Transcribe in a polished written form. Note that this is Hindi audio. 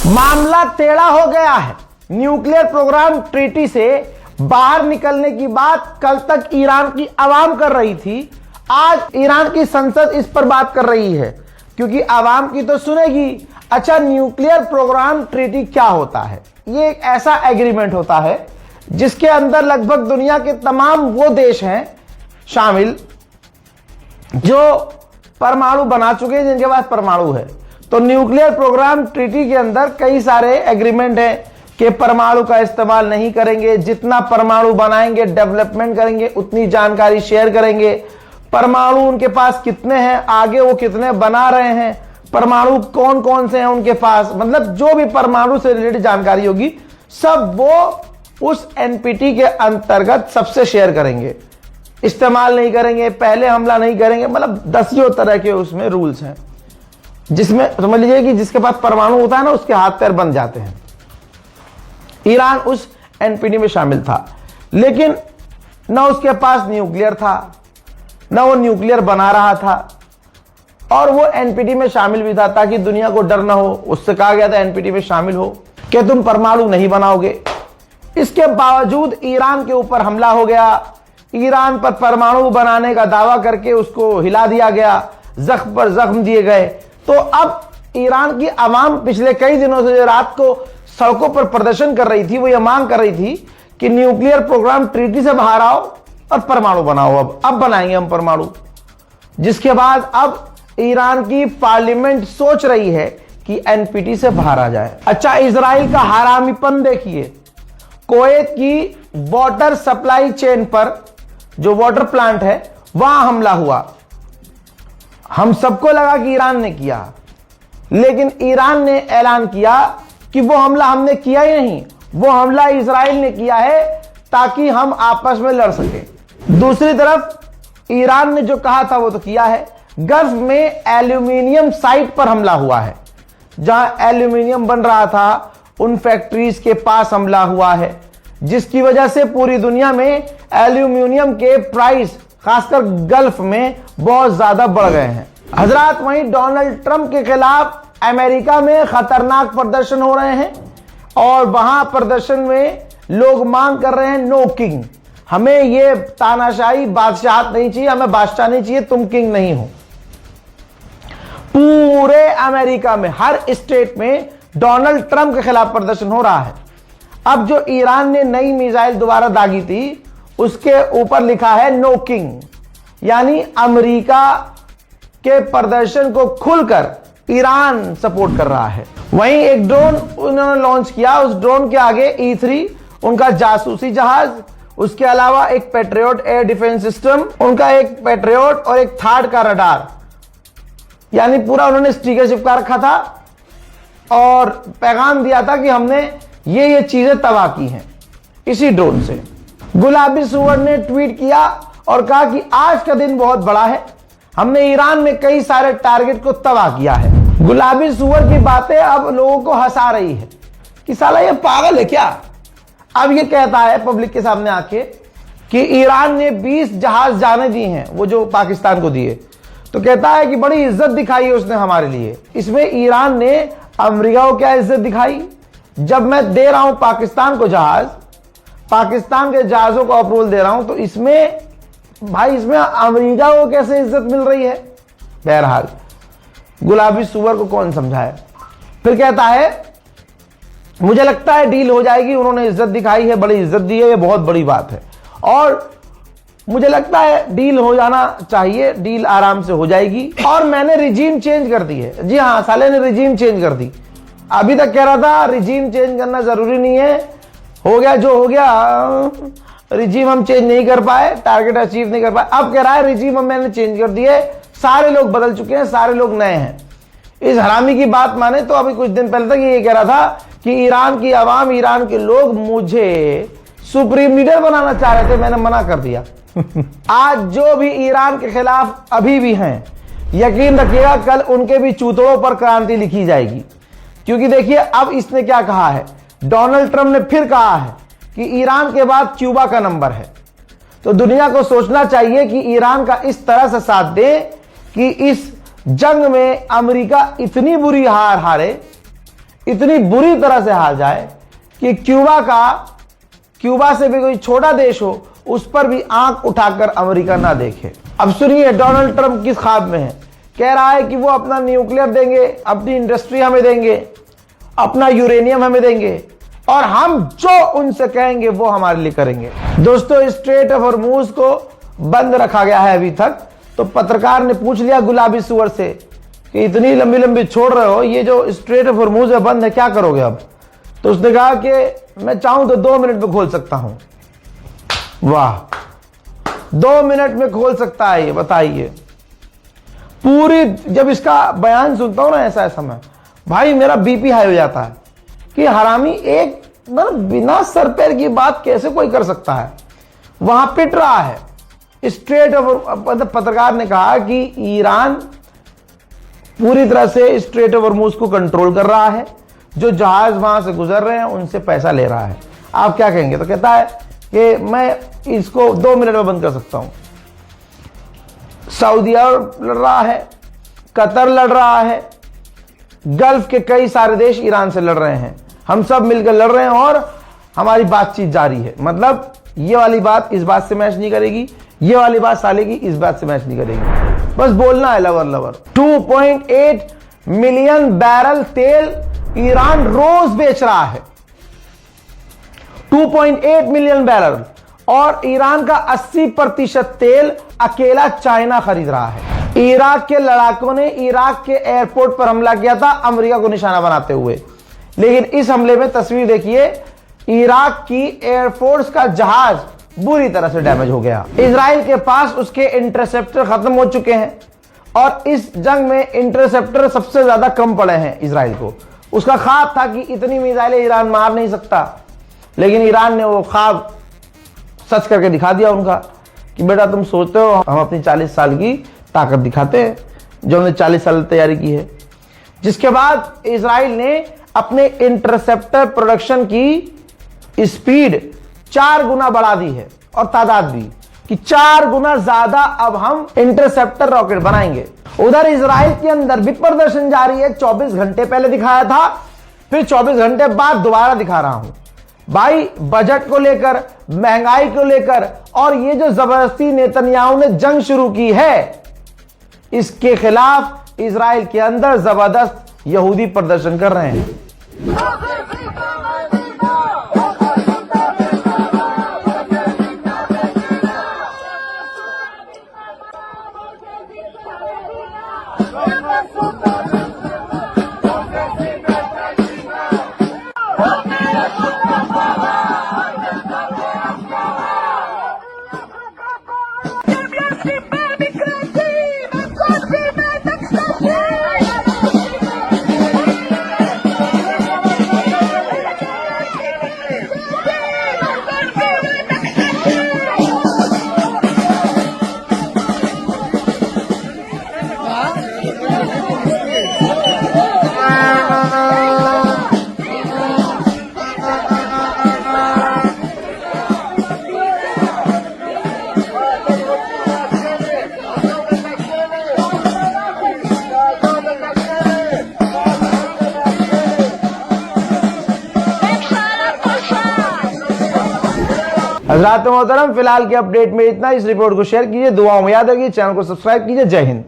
मामला टेढ़ा हो गया है। न्यूक्लियर प्रोग्राम ट्रीटी से बाहर निकलने की बात कल तक ईरान की आवाम कर रही थी, आज ईरान की संसद इस पर बात कर रही है, क्योंकि आवाम की तो सुनेगी। अच्छा, न्यूक्लियर प्रोग्राम ट्रीटी क्या होता है? ये एक ऐसा एग्रीमेंट होता है जिसके अंदर लगभग दुनिया के तमाम वो देश हैं शामिल जो परमाणु बना चुके हैं, जिनके पास परमाणु है। तो न्यूक्लियर प्रोग्राम ट्रीटी के अंदर कई सारे एग्रीमेंट हैं कि परमाणु का इस्तेमाल नहीं करेंगे, जितना परमाणु बनाएंगे, डेवलपमेंट करेंगे, उतनी जानकारी शेयर करेंगे, परमाणु उनके पास कितने हैं, आगे वो कितने बना रहे हैं, परमाणु कौन कौन से हैं उनके पास, मतलब जो भी परमाणु से रिलेटेड जानकारी होगी सब वो उस एनपीटी के अंतर्गत सबसे शेयर करेंगे। इस्तेमाल नहीं करेंगे, पहले हमला नहीं करेंगे, मतलब दसियों तरह के उसमें रूल्स हैं, जिसमें समझ लीजिए कि जिसके पास परमाणु होता है ना, उसके हाथ पैर बन जाते हैं। ईरान उस एनपीटी में शामिल था, लेकिन न उसके पास न्यूक्लियर था, न वो न्यूक्लियर बना रहा था, और वो एनपीटी में शामिल भी था ताकि दुनिया को डर ना हो। उससे कहा गया था एनपीटी में शामिल हो कि तुम परमाणु नहीं बनाओगे। इसके बावजूद ईरान के ऊपर हमला हो गया, ईरान पर परमाणु बनाने का दावा करके उसको हिला दिया गया, जख्म पर जख्म दिए गए। तो अब ईरान की आवाम पिछले कई दिनों से जो रात को सड़कों पर प्रदर्शन कर रही थी, वो ये मांग कर रही थी कि न्यूक्लियर प्रोग्राम ट्रीटी से बाहर आओ और परमाणु बनाओ। अब बनाएंगे हम परमाणु। जिसके बाद अब ईरान की पार्लियामेंट सोच रही है कि एनपीटी से बाहर आ जाए। अच्छा, इजराइल का हरामीपन देखिए। कुवैत की वाटर सप्लाई चेन पर जो वाटर प्लांट है वहां हमला हुआ। हम सबको लगा कि ईरान ने किया, लेकिन ईरान ने ऐलान किया कि वो हमला हमने किया ही नहीं, वो हमला इजराइल ने किया है ताकि हम आपस में लड़ सके। दूसरी तरफ ईरान ने जो कहा था वो तो किया है। गल्फ में एल्यूमिनियम साइट पर हमला हुआ है, जहां एल्यूमिनियम बन रहा था, उन फैक्ट्रीज के पास हमला हुआ है, जिसकी वजह से पूरी दुनिया में एल्यूमिनियम के प्राइस खासकर गल्फ में बहुत ज्यादा बढ़ गए हैं। हजरात, वहीं डोनाल्ड ट्रंप के खिलाफ अमेरिका में खतरनाक प्रदर्शन हो रहे हैं, और वहां प्रदर्शन में लोग मांग कर रहे हैं नो किंग। हमें ये तानाशाही बादशाहत नहीं चाहिए, हमें बादशाह नहीं चाहिए, तुम किंग नहीं हो। पूरे अमेरिका में हर स्टेट में डोनाल्ड ट्रंप के खिलाफ प्रदर्शन हो रहा है। अब जो ईरान ने नई मिसाइल दोबारा दागी थी, उसके ऊपर लिखा है नो किंग, यानी अमेरिका के प्रदर्शन को खुलकर ईरान सपोर्ट कर रहा है। वहीं एक ड्रोन उन्होंने लॉन्च किया, उस ड्रोन के आगे E3 उनका जासूसी जहाज, उसके अलावा एक पैट्रियट एयर डिफेंस सिस्टम, उनका एक पैट्रियट और एक थार्ड का रडार, यानी पूरा उन्होंने स्टिकर चिपका रखा था और पैगाम दिया था कि हमने ये चीजें तबाह की हैं इसी ड्रोन से। गुलाबी सुअर ने ट्वीट किया और कहा कि आज का दिन बहुत बड़ा है, हमने ईरान में कई सारे टारगेट को तबाह किया है। गुलाबी सुअर की बातें अब लोगों को हंसा रही है कि साला ये पागल है क्या। अब ये कहता है पब्लिक के सामने आके कि ईरान ने 20 जहाज जाने दिए हैं, वो जो पाकिस्तान को दिए, तो कहता है कि बड़ी इज्जत दिखाई है उसने हमारे लिए। इसमें ईरान ने अमेरिका को क्या इज्जत दिखाई? जब मैं दे रहा हूं पाकिस्तान को जहाज, पाकिस्तान के जहाजों को अप्रूवल दे रहा हूं, तो इसमें भाई इसमें अमेरिका को कैसे इज्जत मिल रही है? बहरहाल गुलाबी सुअर को कौन समझाए। फिर कहता है मुझे लगता है डील हो जाएगी, उन्होंने इज्जत दिखाई है, बड़ी इज्जत दी है, ये बहुत बड़ी बात है, और मुझे लगता है डील हो जाना चाहिए, डील आराम से हो जाएगी, और मैंने रिजीम चेंज कर दी है। जी हाँ, साले ने रिजीम चेंज कर दी। अभी तक कह रहा था रिजीम चेंज करना जरूरी नहीं है, हो गया जो हो गया, रिजीम हम चेंज नहीं कर पाए, टारगेट अचीव नहीं कर पाए। अब कह रहा है रिजीम हम मैंने चेंज कर दिए, सारे लोग बदल चुके हैं, सारे लोग नए हैं। इस हरामी की बात माने तो अभी कुछ दिन पहले तक ये कह रहा था कि ईरान की आवाम, ईरान के लोग मुझे सुप्रीम लीडर बनाना चाह रहे थे, मैंने मना कर दिया। आज जो भी ईरान के खिलाफ अभी भी हैं, यकीन रखिएगा कल उनके भी चूतड़ों पर क्रांति लिखी जाएगी। क्योंकि देखिए अब इसने क्या कहा है, डोनाल्ड ट्रंप ने फिर कहा है कि ईरान के बाद क्यूबा का नंबर है। तो दुनिया को सोचना चाहिए कि ईरान का इस तरह से साथ दे कि इस जंग में अमेरिका इतनी बुरी हार हारे, इतनी बुरी तरह से हार जाए कि क्यूबा से भी कोई छोटा देश हो उस पर भी आंख उठाकर अमेरिका ना देखे। अब सुनिए डोनाल्ड ट्रंप किस ख्वाब में है। कह रहा है कि वो अपना न्यूक्लियर देंगे, अपनी इंडस्ट्री हमें देंगे, अपना यूरेनियम हमें देंगे और हम जो उनसे कहेंगे वो हमारे लिए करेंगे। दोस्तों, स्ट्रेट ऑफ हॉर्मूज को बंद रखा गया है अभी तक। तो पत्रकार ने पूछ लिया गुलाबी सुअर से कि इतनी लंबी लंबी छोड़ रहे हो, ये जो स्ट्रेट ऑफ हॉर्मूज है बंद है, क्या करोगे अब? तो उसने कहा कि मैं चाहूं तो 2 मिनट में खोल सकता हूं। वाह, 2 मिनट में खोल सकता है ये, बताइए। पूरी जब इसका बयान सुनता हूं ना ऐसा समय, भाई मेरा बीपी हाई हो जाता है कि हरामी एक मतलब बिना सर पैर की बात कैसे कोई कर सकता है। वहां पिट रहा है स्ट्रेट ऑफ, पत्रकार ने कहा कि ईरान पूरी तरह से स्ट्रेट ऑफ हॉर्मूज को कंट्रोल कर रहा है, जो जहाज वहां से गुजर रहे हैं उनसे पैसा ले रहा है। आप क्या कहेंगे? तो कहता है कि मैं इसको 2 मिनट में बंद कर सकता हूं। सऊदी अरब लड़ रहा है, कतर लड़ रहा है, गल्फ के कई सारे देश ईरान से लड़ रहे हैं, हम सब मिलकर लड़ रहे हैं और हमारी बातचीत जारी है। मतलब ये वाली बात इस बात से मैच नहीं करेगी, ये वाली बात साले की इस बात से मैच नहीं करेगी, बस बोलना है लवर लवर। 2.8 मिलियन बैरल तेल ईरान रोज बेच रहा है, 2.8 मिलियन बैरल, और ईरान का 80% तेल अकेला चाइना खरीद रहा है। इराक के लड़ाकों ने इराक के एयरपोर्ट पर हमला किया था अमेरिका को निशाना बनाते हुए, लेकिन इस हमले में तस्वीर देखिए, इराक की एयरफोर्स का जहाज बुरी तरह से डैमेज हो गया। इजराइल के पास उसके इंटरसेप्टर खत्म हो चुके हैं और इस जंग में इंटरसेप्टर सबसे ज्यादा कम पड़े हैं इजराइल को। उसका ख्वाब था कि इतनी मिसाइलें ईरान मार नहीं सकता, लेकिन ईरान ने वो ख्वाब सच करके दिखा दिया उनका कि बेटा तुम सोचते हो हम अपनी 40 साल की ताकत दिखाते हैं, जो हमने 40 साल तैयारी की है। जिसके बाद इजराइल ने अपने इंटरसेप्टर प्रोडक्शन की स्पीड 4 गुना बढ़ा दी है और तादाद भी कि 4 गुना ज्यादा अब हम इंटरसेप्टर रॉकेट बनाएंगे। उधर इजराइल के अंदर भी प्रदर्शन जारी है। 24 घंटे पहले दिखाया था, फिर 24 घंटे बाद दोबारा दिखा रहा हूं। भाई बजट को लेकर, महंगाई को लेकर और ये जो जबरदस्ती नेतन्याहू ने जंग शुरू की है, इसके खिलाफ इजराइल के अंदर जबरदस्त यहूदी प्रदर्शन कर रहे हैं। हज़रात मोहतरम, फिलहाल के अपडेट में इतना। इस रिपोर्ट को शेयर कीजिए, दुआओं में याद रखिए, चैनल को सब्सक्राइब कीजिए। जय हिंद।